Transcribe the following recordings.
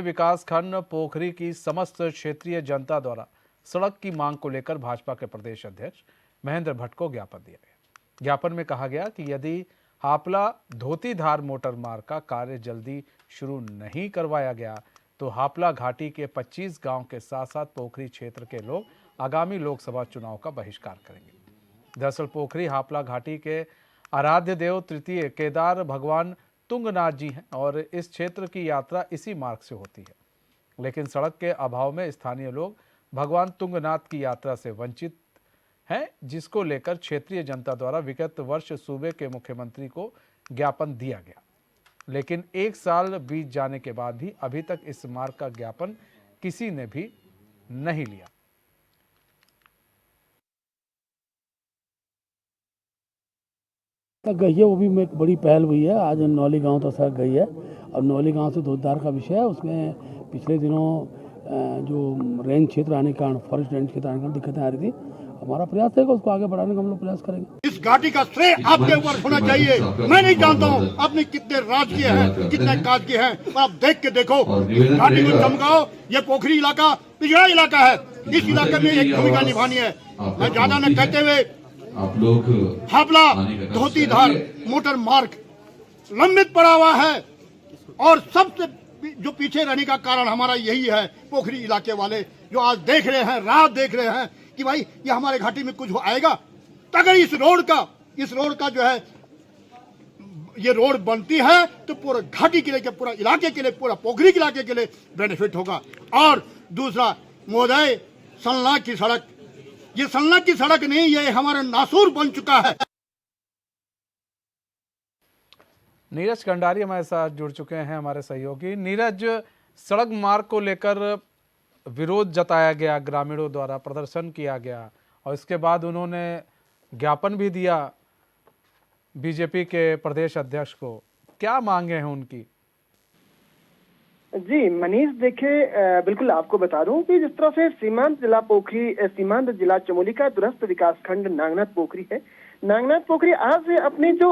विकास खंड पोखरी की समस्त क्षेत्रीय जनता द्वारा सड़क की मांग को लेकर भाजपा के प्रदेश अध्यक्ष महेंद्र भट्ट को ज्ञापन दिया गया। ज्ञापन में कहा गया कि यदि हापला धोतीधार मोटर मार्ग का कार्य जल्दी शुरू नहीं करवाया गया तो हापला घाटी के 25 गांव के साथ साथ पोखरी क्षेत्र के लोग आगामी लोकसभा चुनाव का बहिष्कार करेंगे। दरअसल पोखरी हापला घाटी के आराध्य देव तृतीय केदार भगवान तुंगनाथ जी हैं और इस क्षेत्र की यात्रा इसी मार्ग से होती है, लेकिन सड़क के अभाव में स्थानीय लोग भगवान तुंगनाथ की यात्रा से वंचित हैं, जिसको लेकर क्षेत्रीय जनता द्वारा विगत वर्ष सूबे के मुख्यमंत्री को ज्ञापन दिया गया, लेकिन 1 साल बीत जाने के बाद भी अभी तक इस मार्ग का ज्ञापन किसी ने भी नहीं लिया। तक गई है, वो भी में एक बड़ी पहल हुई है। आज नौली गांव तक सड़क गई है और नौली गांव से धोधार का विषय है। उसमें पिछले दिनों जो रेंज क्षेत्र आने के कारण, फॉरेस्ट रेंज क्षेत्र आने के कारण दिक्कतें आ रही थी। हमारा प्रयास है कि उसको आगे बढ़ाने का हम लोग प्रयास करेंगे। इस घाटी का श्रेय आपके ऊपर होना चाहिए। मैं नहीं जानता हूँ आपने कितने राज किए हैं, कितने काज किए हैं, पर आप देख के देखो घाटी को चमकाओ। ये पोखरी इलाका पिछड़ा इलाका है, इस इलाके में एक भूमिका निभानी है। मैं ज्यादा न कहते हुए आप लोग हापला धोतीधार मोटर मार्ग लंबित पड़ा हुआ है और सबसे जो पीछे रहने का कारण हमारा यही है। पोखरी इलाके वाले जो आज देख रहे हैं, रात देख रहे हैं कि भाई ये हमारे घाटी में कुछ आएगा, तो अगर इस रोड का जो है ये रोड बनती है तो पूरा घाटी के लिए, पूरा इलाके के लिए, पूरा पोखरी के इलाके के लिए बेनिफिट होगा। और दूसरा महोदय, सलना की सड़क, ये सलना की सड़क नहीं, ये हमारा नासूर बन चुका है। नीरज कंडारी हमारे साथ जुड़ चुके हैं, हमारे सहयोगी। नीरज, सड़क मार्ग को लेकर विरोध जताया गया, ग्रामीणों द्वारा प्रदर्शन किया गया और इसके बाद उन्होंने ज्ञापन भी दिया बीजेपी के प्रदेश अध्यक्ष को। क्या मांगे हैं उनकी? जी मनीष, देखिए बिल्कुल आपको बता दूं कि जिस तरह से सीमांत जिला पोखरी, सीमांत जिला चमोली का दूरस्थ विकास खंड नागनाथ पोखरी है। नागनाथ पोखरी आज अपनी जो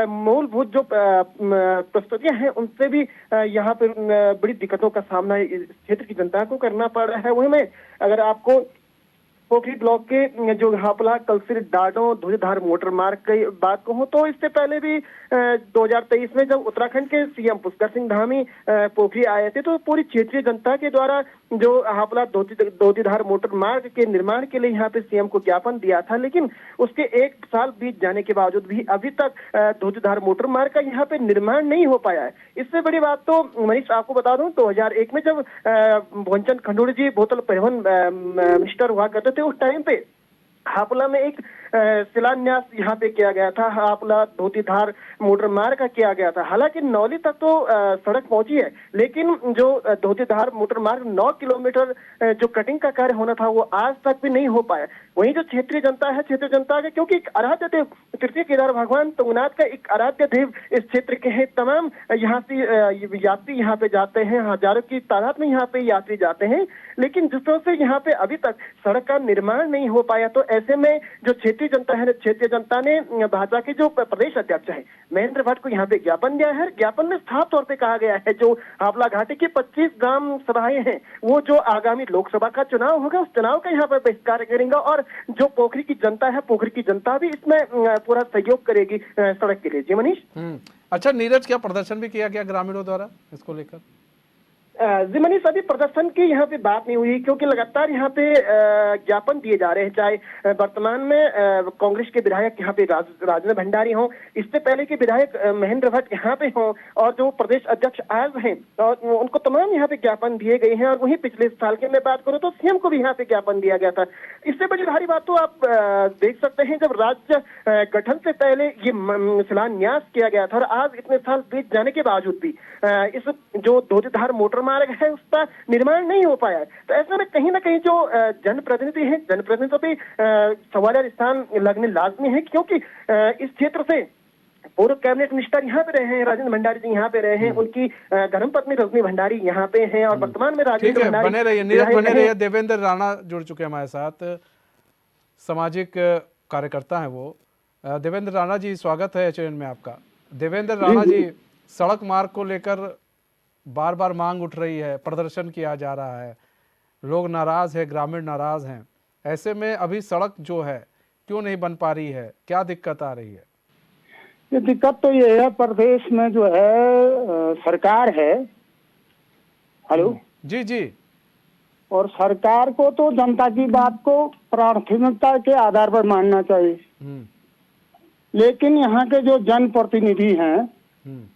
मूलभूत जो प्रस्तुतियां हैं उनसे भी यहाँ पे बड़ी दिक्कतों का सामना इस क्षेत्र की जनता को करना पड़ रहा है। वही में अगर आपको पोखरी ब्लॉक के जो हापला कलसिर डाडो धुजधार मोटर मार्ग की बात कहूं तो इससे पहले भी 2023 में जब उत्तराखंड के सीएम पुष्कर सिंह धामी पोखरी आए थे तो पूरी क्षेत्रीय जनता के द्वारा जो हापला धोतीधार मोटर मार्ग के निर्माण के लिए यहाँ पे सीएम को ज्ञापन दिया था, लेकिन उसके 1 साल बीत जाने के बावजूद भी अभी तक धोतीधार मोटर मार्ग का यहाँ पे निर्माण नहीं हो पाया है। इससे बड़ी बात तो मनीष आपको बता दूं, 2001 में जब भुवनचंद खंडूड़ी जी बोतल परिवहन मिनिस्टर हुआ करते थे, उस टाइम पे हापला में एक शिलान्यास यहाँ पे किया गया था, हापला धोतीधार मोटर मार्ग का किया गया था। हालांकि नौली तक तो सड़क पहुंची है, लेकिन जो धोतीधार मोटर मार्ग 9 किलोमीटर जो कटिंग का कार्य होना था वो आज तक भी नहीं हो पाया। वहीं जो क्षेत्रीय जनता है, क्षेत्रीय जनता के क्योंकि एक आराध्य देव तृतीय केदार भगवान तुंगनाथ का एक आराध्य देव इस क्षेत्र के हैं, तमाम यहाँ से यात्री यहाँ पे जाते हैं, हजारों की तादाद में यहाँ पे यात्री जाते हैं, लेकिन जिस तरह से यहाँ पे अभी तक सड़क का निर्माण नहीं हो पाया तो ऐसे में जो क्षेत्रीय जनता है, क्षेत्रीय जनता ने भाजपा के जो प्रदेश अध्यक्ष है महेंद्र भट्ट को यहाँ पे ज्ञापन दिया है। ज्ञापन में साफ तौर पे कहा गया है जो हापला घाटी की 25 ग्राम सभाएं हैं वो जो आगामी लोकसभा का चुनाव होगा उस चुनाव का यहाँ पर बहिष्कार करेंगे और जो पोखरी की जनता है, पोखरी की जनता भी इसमें पूरा सहयोग करेगी सड़क के लिए। जी मनीष। अच्छा नीरज, क्या प्रदर्शन भी किया गया ग्रामीणों द्वारा इसको लेकर? जी मनीष, अभी प्रदर्शन की यहाँ पे बात नहीं हुई क्योंकि लगातार यहाँ पे ज्ञापन दिए जा रहे हैं, चाहे वर्तमान में कांग्रेस के विधायक यहाँ पे राजेंद्र भंडारी हों, इससे पहले के विधायक महेंद्र भट्ट यहाँ पे हों और जो प्रदेश अध्यक्ष आज हैं और उनको तमाम यहाँ पे ज्ञापन दिए गए हैं। और वहीं पिछले साल की मैं बात करूँ तो सीएम को भी यहाँ पे ज्ञापन दिया गया था। इससे बड़ी भारी बात तो आप देख सकते हैं, जब राज्य गठन से पहले ये शिलान्यास किया गया था और आज इतने साल बीत जाने के बावजूद भी इस जो धोतीधार मोटर मार्ग है उसका निर्माण नहीं हो पाया है। तो ऐसे में कहीं ना कहीं जो जनप्रतिनिधि हैं, जनप्रतिनिधियों पे सवालिया निशान लगने लाजमी है, क्योंकि इस क्षेत्र से पूर्व कैबिनेट मिनिस्टर यहाँ पे रहे हैं, राजेंद्र भंडारी जी यहाँ पे रहे हैं, उनकी धर्मपत्नी रजनी भंडारी यहाँ पे हैं और वर्तमान में राजेंद्र भंडारी। बने रहिए नीरज, बने रहिए। देवेंद्र राणा जुड़ चुके हैं हमारे साथ, सामाजिक कार्यकर्ता हैं वो। देवेंद्र राणा जी, स्वागत है चैनल में आपका। देवेंद्र राणा जी, सड़क मार्ग को लेकर बार बार मांग उठ रही है, प्रदर्शन किया जा रहा है, लोग नाराज है, ग्रामीण नाराज हैं, ऐसे में अभी सड़क जो है क्यों नहीं बन पा रही है, क्या दिक्कत आ रही है? ये दिक्कत तो ये है, प्रदेश में जो है सरकार है। हेलो। जी जी। और सरकार को तो जनता की बात को प्राथमिकता के आधार पर मानना चाहिए, हम्म लेकिन यहाँ के जो जनप्रतिनिधि हैं हम्म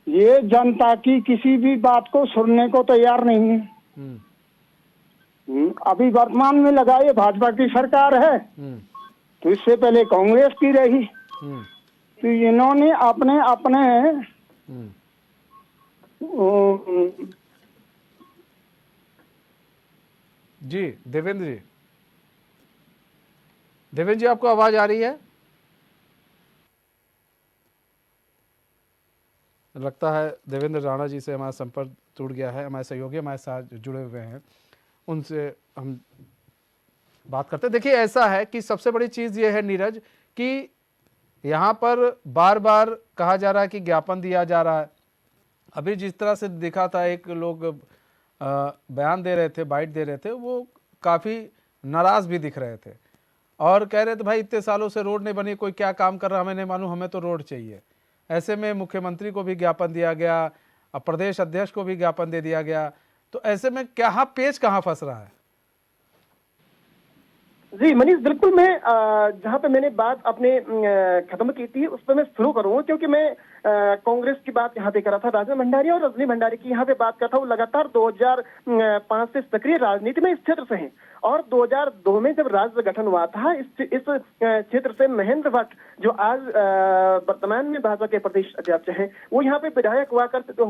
ये जनता की किसी भी बात को सुनने को तैयार नहीं है। हम्म अभी वर्तमान में लगा ये भाजपा की सरकार है, हम्म तो इससे पहले कांग्रेस की रही। हम्म तो इन्होंने अपने अपने हम्म जी देवेंद्र जी, देवेंद्र जी आपको आवाज आ रही है? लगता है देवेंद्र राणा जी से हमारा संपर्क टूट गया है। हमारे सहयोगी हमारे साथ जुड़े हुए हैं, उनसे हम बात करते हैं। देखिए ऐसा है कि सबसे बड़ी चीज़ ये है नीरज कि यहाँ पर बार बार कहा जा रहा है कि ज्ञापन दिया जा रहा है। अभी जिस तरह से दिखा था, एक लोग बयान दे रहे थे, बाइट दे रहे थे, वो काफ़ी नाराज़ भी दिख रहे थे और कह रहे थे भाई इतने सालों से रोड नहीं बनी, कोई क्या काम कर रहा हमें नहीं मालूम, हमें तो रोड चाहिए। ऐसे में मुख्यमंत्री को भी ज्ञापन दिया गया, अब प्रदेश अध्यक्ष को भी ज्ञापन दे दिया गया। तो ऐसे में क्या पेच कहाँ फंस रहा है? जी मनीष, बिल्कुल मैं जहाँ पे मैंने बात अपने खत्म की थी उस पर मैं शुरू करूंगा, क्योंकि मैं कांग्रेस की बात यहाँ पे कर रहा था, राजन भंडारी और रजनी भंडारी की यहाँ पे बात करता हूँ। लगातार 2005 से सक्रिय राजनीति में इस क्षेत्र से हैं और 2002 में जब राज्य गठन हुआ था इस क्षेत्र से महेंद्र भट्ट, जो आज वर्तमान में भाजपा के प्रदेश अध्यक्ष हैं, वो यहाँ पे विधायक हुआ करते थे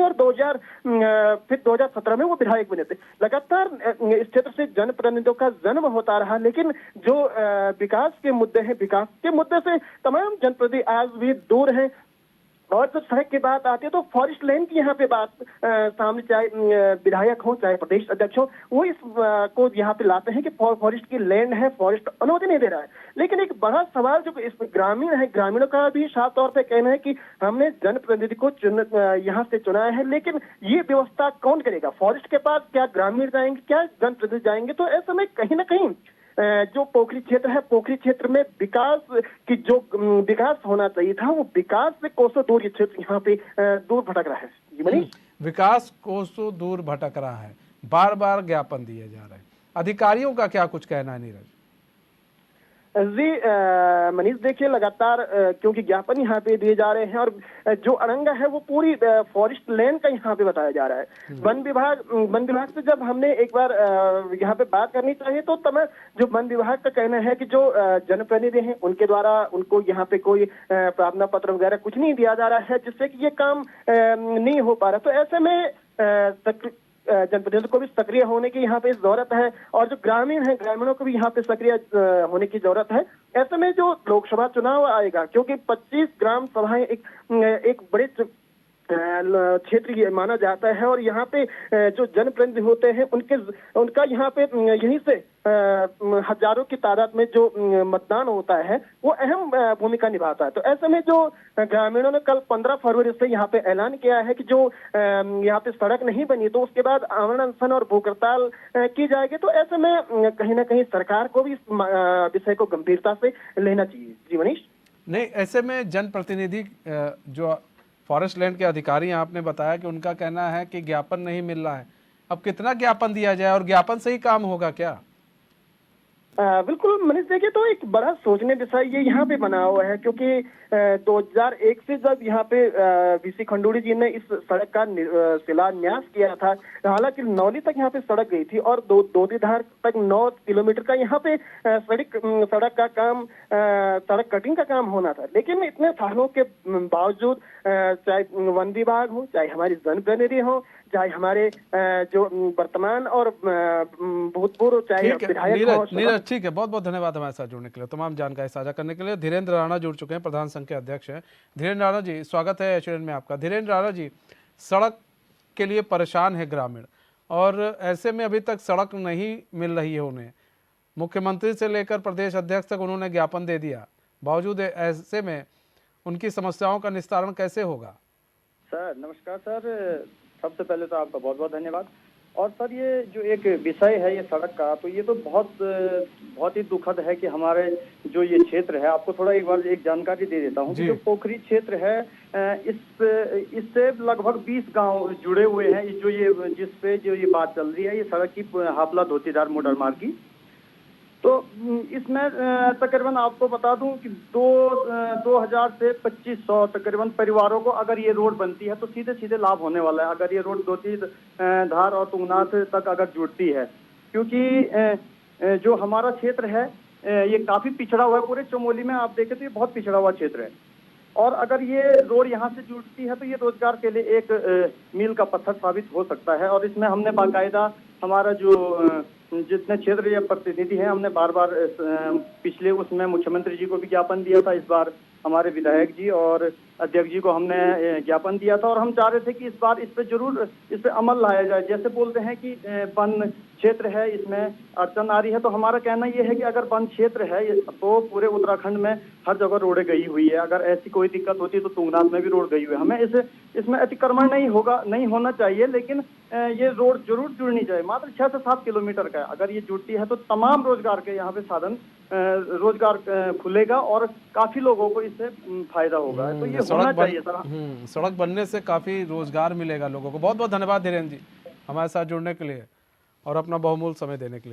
और 2017 में वो विधायक बने थे। लगातार इस क्षेत्र से जनप्रतिनिधियों का जन्म होता रहा, लेकिन जो विकास के मुद्दे हैं, विकास के मुद्दे से तमाम जनप्रतिनिधि आज भी दूर हैं। और जब सड़क की बात आती है तो फॉरेस्ट लैंड की यहाँ पे बात सामने, चाहे विधायक हो चाहे प्रदेश अध्यक्ष हो, वो इस को यहाँ पे लाते हैं कि फॉरेस्ट की लैंड है, फॉरेस्ट अनुमति नहीं दे रहा है। लेकिन एक बड़ा सवाल जो इस ग्रामीण है, ग्रामीणों का भी साफ तौर पे कहना है कि हमने जनप्रतिनिधि को यहाँ से चुना है, लेकिन ये व्यवस्था कौन करेगा? फॉरेस्ट के पास क्या ग्रामीण जाएंगे, क्या जनप्रतिनिधि जाएंगे? तो ऐसे में कहीं ना कहीं जो पोखरी क्षेत्र है, पोखरी क्षेत्र में विकास की जो विकास होना चाहिए था, वो विकास से कोसों दूर ये क्षेत्र यहाँ पे दूर भटक रहा है। जी मनीष, विकास कोसों दूर भटक रहा है, बार बार ज्ञापन दिए जा रहे हैं। अधिकारियों का क्या कुछ कहना है नीरज? जी मनीष, देखिए लगातार क्योंकि ज्ञापन यहाँ पे दिए जा रहे हैं और जो अरंगा है वो पूरी फॉरेस्ट लैंड का यहाँ पे बताया जा रहा है। वन विभाग से जब हमने एक बार यहाँ पे बात करनी चाहिए तो जो वन विभाग का कहना है कि जो जनप्रतिनिधि हैं उनके द्वारा उनको यहाँ पे कोई प्रार्थना पत्र वगैरह कुछ नहीं दिया जा रहा है, जिससे कि ये काम नहीं हो पा रहा। तो ऐसे में जनप्रतिनिधियों को भी सक्रिय होने की यहाँ पे जरूरत है और जो ग्रामीण है, ग्रामीणों को भी यहाँ पे सक्रिय होने की जरूरत है। ऐसे में जो लोकसभा चुनाव आएगा, क्योंकि 25 ग्राम सभाएं एक बड़े क्षेत्र ये माना जाता है और यहाँ पे जो जनप्रतिनिधि होते हैं उनका यहाँ पे यहीं से हजारों की तादाद में जो मतदान होता है वो अहम भूमिका निभाता है। तो ऐसे में जो ग्रामीणों ने कल 15 फरवरी से यहाँ पे ऐलान किया है कि जो यहाँ पे सड़क नहीं बनी तो उसके बाद आमरण अनशन और भूख हड़ताल की जाएगी। तो ऐसे में कहीं ना कहीं सरकार को भी इस विषय को गंभीरता से लेना चाहिए। जी मनीष। नहीं, ऐसे में जनप्रतिनिधि जो फॉरेस्ट लैंड के अधिकारी आपने बताया कि उनका कहना है कि ज्ञापन नहीं मिल रहा है। अब कितना ज्ञापन दिया जाए और ज्ञापन से ही काम होगा क्या? बिल्कुल मनीष, देखिए तो एक बड़ा सोचने विषय ये यहाँ पे बना हुआ है, क्योंकि 2001 से जब यहाँ पे वीसी खंडूड़ी जी ने इस सड़क का शिलान्यास किया था, हालांकि नौली तक यहाँ पे सड़क गई थी और दोदीधार तक 9 किलोमीटर का यहाँ पे सड़क का काम, सड़क कटिंग का काम होना था। लेकिन इतने सालों के बावजूद चाहे वन विभाग हो, चाहे हमारी जनप्रतिनिधि हो, चाहे हमारे जो वर्तमान और भूतपूर्व चाहे विधायक हो। नीरज ठीक है, बहुत बहुत धन्यवाद हमारे साथ जुड़ने के लिए, तमाम जानकारी साझा करने के लिए। धीरेन्द्र राणा जुड़ चुके हैं, प्रधान संघ के अध्यक्ष हैं। धीरेन्द्र राणा जी, स्वागत है एचएन में आपका। धीरेन्द्र राणा जी, सड़क के लिए परेशान है ग्रामीण और ऐसे में अभी तक सड़क नहीं मिल रही है उन्हें, मुख्यमंत्री से लेकर प्रदेश अध्यक्ष तक उन्होंने ज्ञापन दे दिया, बावजूद ऐसे में उनकी समस्याओं का निस्तारण कैसे होगा? सर नमस्कार सर, सबसे पहले तो आपका बहुत बहुत धन्यवाद। और सर ये जो एक विषय है ये सड़क का, तो ये तो बहुत ही दुखद है कि हमारे जो ये क्षेत्र है, आपको थोड़ा एक बार एक जानकारी दे देता हूँ कि जो पोखरी क्षेत्र है इससे लगभग 20 गांव जुड़े हुए हैं। जो ये जिसपे जो ये बात चल रही है ये सड़क की हापला धोतीधार मोटर मार्ग की, तो इसमें तकरीबन आपको बता दूं कि 2000 से 2500 तकरीबन परिवारों को अगर ये रोड बनती है तो सीधे सीधे लाभ होने वाला है, अगर ये रोड धोती धार और तुंगनाथ तक अगर जुड़ती है। क्योंकि जो हमारा क्षेत्र है ये काफी पिछड़ा हुआ है, पूरे चमोली में आप देखें तो ये बहुत पिछड़ा हुआ क्षेत्र है। और अगर ये रोड यहाँ से जुड़ती है तो ये रोजगार के लिए एक मील का पत्थर साबित हो सकता है। और इसमें हमने बाकायदा हमारा जो जितने क्षेत्र या प्रतिनिधि हैं, हमने बार बार पिछले उसमें मुख्यमंत्री जी को भी ज्ञापन दिया था, इस बार हमारे विधायक जी और अध्यक्ष जी को हमने ज्ञापन दिया था। और हम चाह रहे थे कि इस बार इस पे जरूर इस पे अमल लाया जाए। जैसे बोलते हैं कि वन क्षेत्र है, इसमें अड़चन आ रही है, तो हमारा कहना ये है कि अगर वन क्षेत्र है तो पूरे उत्तराखंड में हर जगह रोडें गई हुई है। अगर ऐसी कोई दिक्कत होती है तो तुंगनाथ में भी रोड गई हुई है। हमें इसमें अतिक्रमण नहीं होना चाहिए, लेकिन ये रोड जरूर जुड़नी चाहिए। मात्र 6 से 7 किलोमीटर का है, अगर ये जुड़ती है तो तमाम रोजगार के यहाँ पे साधन रोजगार खुलेगा और काफी लोगों को इससे फायदा होगा। तो ये होना चाहिए सर। सड़क बनने से काफी रोजगार मिलेगा लोगों को। बहुत बहुत धन्यवाद धीरेन्द्र जी हमारे साथ जुड़ने के लिए और अपना बहुमूल्य समय देने के लिए।